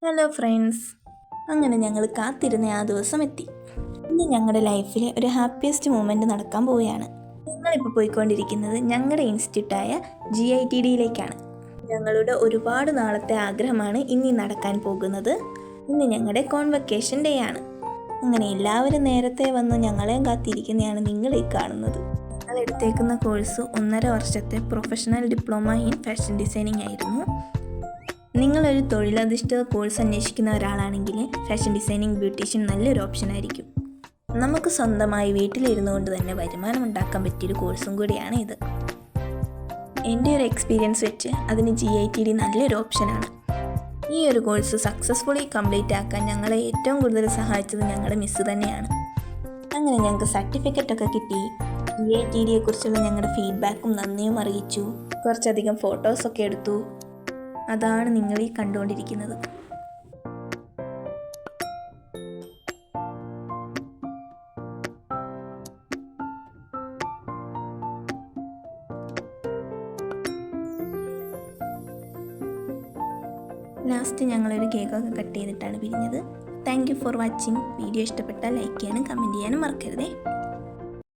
Hello friends, അങ്ങനെ ഞങ്ങൾ കാത്തിരുന്ന ആ ദിവസം എത്തി. ഇന്ന് ഞങ്ങളുടെ ലൈഫിലെ ഒരു ഹാപ്പിയസ്റ്റ് മൂമെൻറ്റ് നടക്കാൻ പോവുകയാണ്. ഞങ്ങളിപ്പോൾ പോയിക്കൊണ്ടിരിക്കുന്നത് ഞങ്ങളുടെ ഇൻസ്റ്റിറ്റ്യൂട്ടായ GITDയിലേക്കാണ്. ഞങ്ങളുടെ ഒരുപാട് നാളത്തെ ആഗ്രഹമാണ് ഇനി നടക്കാൻ പോകുന്നത്. ഇന്ന് ഞങ്ങളുടെ കോൺവക്കേഷൻ ഡേ ആണ്. അങ്ങനെ എല്ലാവരും നേരത്തെ വന്ന് ഞങ്ങളെയും കാത്തിരിക്കുന്നതാണ് നിങ്ങൾ ഈ കാണുന്നത്. ഞങ്ങൾ എടുത്തേക്കുന്ന കോഴ്സ് 1.5 വർഷത്തെ professional diploma in fashion designing ആയിരുന്നു. നിങ്ങളൊരു തൊഴിലധിഷ്ഠിത കോഴ്സ് അന്വേഷിക്കുന്ന ഒരാളാണെങ്കിൽ ഫാഷൻ ഡിസൈനിങ് ബ്യൂട്ടീഷ്യൻ നല്ലൊരു ഓപ്ഷനായിരിക്കും. നമുക്ക് സ്വന്തമായി വീട്ടിലിരുന്നു കൊണ്ട് തന്നെ വരുമാനം ഉണ്ടാക്കാൻ പറ്റിയൊരു കോഴ്സും കൂടിയാണ് ഇത്. എൻ്റെ ഒരു എക്സ്പീരിയൻസ് വെച്ച് അതിന് GITD നല്ലൊരു ഓപ്ഷനാണ്. ഈ ഒരു കോഴ്സ് സക്സസ്ഫുള്ളി കംപ്ലീറ്റ് ആക്കാൻ ഞങ്ങളെ ഏറ്റവും കൂടുതൽ സഹായിച്ചത് ഞങ്ങളുടെ മിസ്സ് തന്നെയാണ്. അങ്ങനെ ഞങ്ങൾക്ക് സർട്ടിഫിക്കറ്റൊക്കെ കിട്ടി. GITDയെക്കുറിച്ചുള്ള ഞങ്ങളുടെ ഫീഡ്ബാക്കും നന്ദിയും അറിയിച്ചു. കുറച്ചധികം ഫോട്ടോസൊക്കെ എടുത്തു. അതാണ് നിങ്ങൾ ഈ കണ്ടുകൊണ്ടിരിക്കുന്നത്. ലാസ്റ്റ് ഞങ്ങളൊരു കേക്കൊക്കെ കട്ട് ചെയ്തിട്ടാണ് പിരിഞ്ഞത്. Thank you for watching. Video ഇഷ്ടപ്പെട്ടാൽ ലൈക്ക് ചെയ്യാനും കമൻറ്റ് ചെയ്യാനും മറക്കരുതേ.